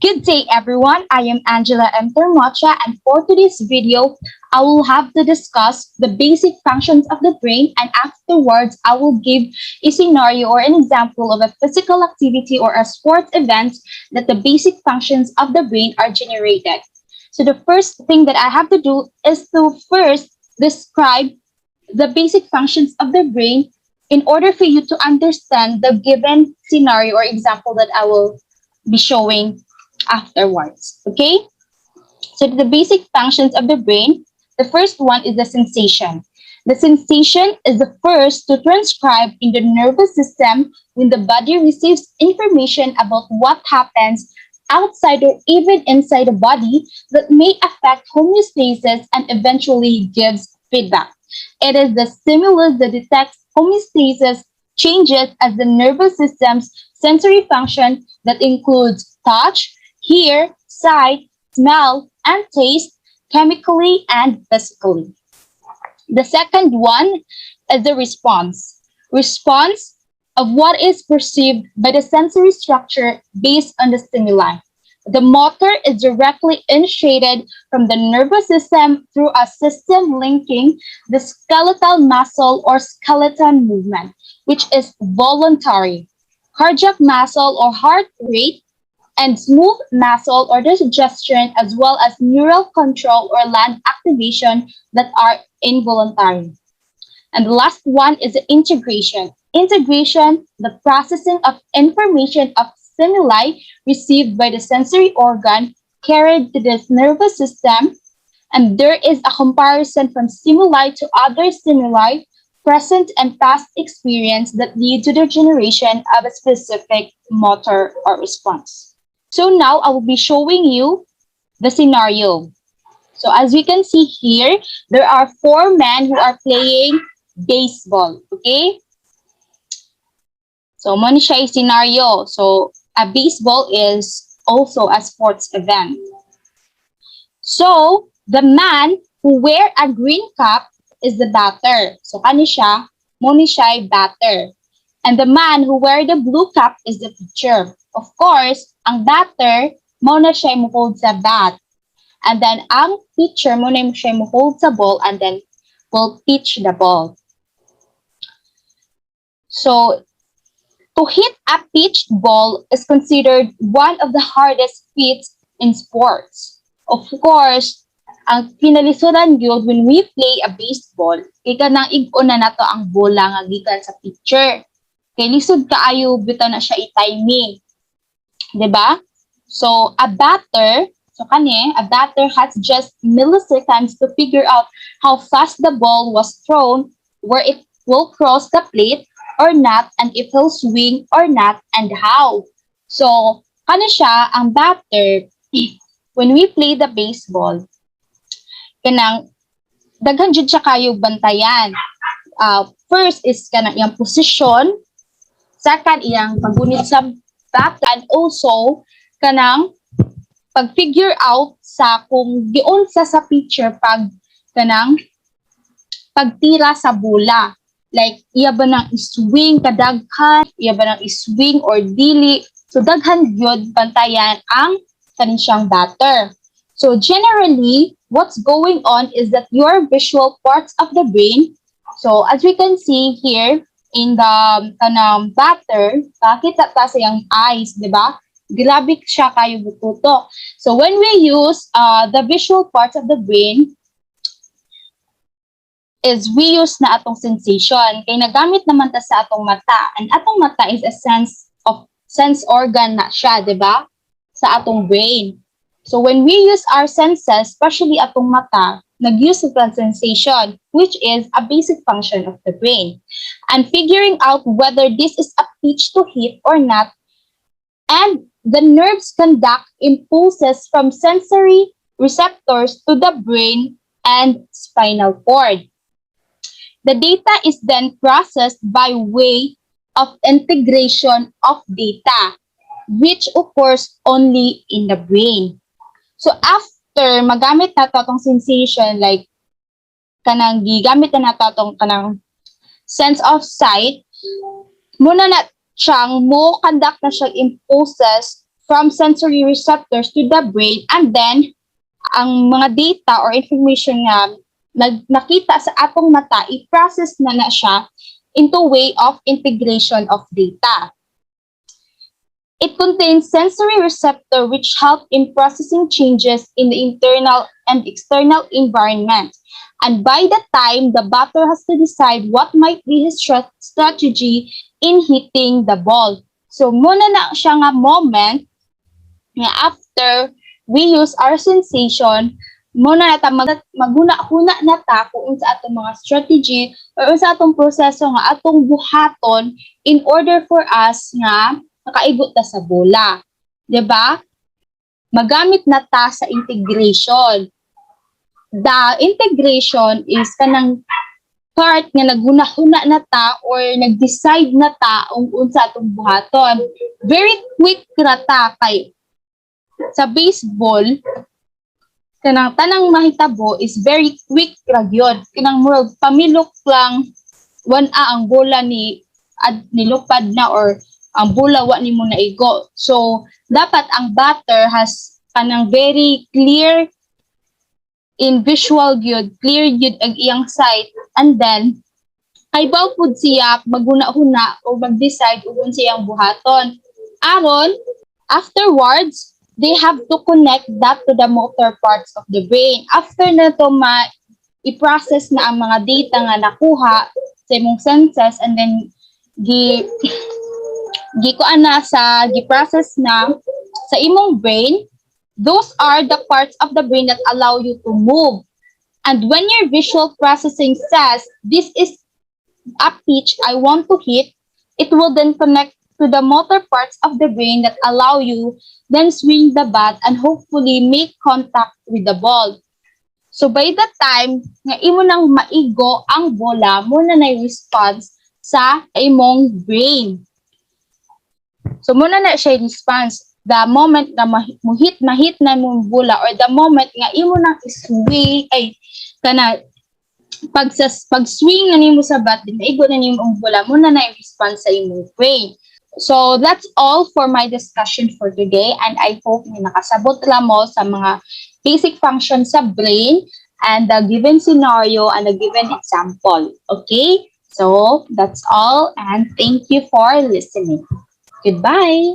Good day, everyone. I am Angela M. Torremocha, and for today's video, I will have to discuss the basic functions of the brain, and afterwards, I will give a scenario or an example of a physical activity or a sports event that the basic functions of the brain are generated. So the first thing that I have to do is to first describe the basic functions of the brain in order for you to understand the given scenario or example that I will be showing afterwards. Okay? So the basic functions of the brain, the first one is the sensation. The sensation is the first to transcribe in the nervous system when the body receives information about what happens outside or even inside the body that may affect homeostasis and eventually gives feedback. It is the stimulus that detects homeostasis changes as the nervous system's sensory function that includes touch, hear, sight, smell, and taste chemically and physically. The second one is the response. Response of what is perceived by the sensory structure based on the stimuli. The motor is directly initiated from the nervous system through a system linking the skeletal muscle or skeleton movement, which is voluntary, cardiac muscle or heart rate, and smooth muscle or digestion, as well as neural control or land activation that are involuntary. And the last one is the integration. Integration, the processing of information of stimuli received by the sensory organ carried to the nervous system, and there is a comparison from stimuli to other stimuli, present and past experience that lead to the generation of a specific motor or response. So now I will be showing you the scenario. So as we can see here, there are four men who are playing baseball. Okay? So mo ni siya yung scenario. So a baseball is also a sports event. So the man who wear a green cap is the batter. So kani siya, mo ni siya yung batter. And the man who wear the blue cap is the pitcher. Of course, ang batter, mo na siya mo-hold sa bat. And then, ang pitcher, mo na siya mo-hold sa ball and then will pitch the ball. So, to hit a pitched ball is considered one of the hardest feats in sports. Of course, ang pinalisudan yun when we play a baseball, kaya kanang ig-on na nato ang bola nga gikan sa pitcher. Kaya lisod kaayo bitaw na siya i-timing. Diba? So, a batter has just milliseconds to figure out how fast the ball was thrown, where it will cross the plate or not, and if he'll swing or not, and how. So, ang batter, when we play the baseball, kanang, daghan jud siya kayo bantayan. First is kanang iyang position, second, iyang paggunit sa bat, and also kanang pag-figure out sa kung giun sa pitcher pag kanang pagtira sa bola. Like, iya ba nang iswing kadaghan, iya ba nang iswing or dili. So, daghan yun bantayan ang kanin siyang batter. So, generally, what's going on is that your visual parts of the brain, so as we can see here, in the batter, pakita ta sa yung eyes, di ba? Grabe siya kayo bututo. So when we use the visual parts of the brain, is we use na atong sensation. Kaya nagamit naman ta sa atong mata. And atong mata is a sense organ na siya, di ba? Sa atong brain. So when we use our senses, especially atong mata, nag-use of sensation, which is a basic function of the brain. And figuring out whether this is a pitch to hit or not, and the nerves conduct impulses from sensory receptors to the brain and spinal cord. The data is then processed by way of integration of data, which occurs only in the brain. So after magamit na itong sensation, like kanang gigamit na itong kanang sense of sight, muna na siyang mo conduct na siyang impulses from sensory receptors to the brain, and then ang mga data or information nga nakita sa atong mata, i-process na siya into way of integration of data. It contains sensory receptor which help in processing changes in the internal and external environment. And by the time the batter has to decide what might be his strategy in hitting the ball. So muna na siya nga moment nga after we use our sensation, muna nata maguna-huna na ta kung sa atong mga strategy or sa atong proseso nga atong buhaton in order for us nga makaigot ta sa bola. 'Di ba? Magamit na ta sa integration. The integration is kanang part nga naguna-huna na ta or nag-decide na ta unsa atong buhaton. Very quick na ta kay sa baseball kanang tanang mahitabo is very quick ra gyud. Kanang murag pamilok lang ang bola nilupad na or ang bola wa nimo naigo. So dapat ang batter has kanang very clear in visual gyud, clear gyud ang iyang sight, and then kaybaw pud siya maguna-huna o mag-decide ug unsa iyang buhaton. Aron afterwards they have to connect that to the motor parts of the brain. After na to i-process na ang mga data nga nakuha sa imong senses, and then gi-process na sa imong brain, those are the parts of the brain that allow you to move. And when your visual processing says, this is a pitch I want to hit, it will then connect to the motor parts of the brain that allow you then swing the bat and hopefully make contact with the ball. So by the time nga imo nang maigo ang bola, mo na response sa imong brain. So muna na siya response. The moment na mahit na mong bola or the moment nga imo nang swing pag-swing na nimo sa bat, din maigo na nimo ang bola, mo na response sa imong brain. So that's all for my discussion for today, and I hope na nakasabot lang mo sa mga basic functions sa brain and the given scenario and the given example. Okay? So that's all, and thank you for listening. Goodbye.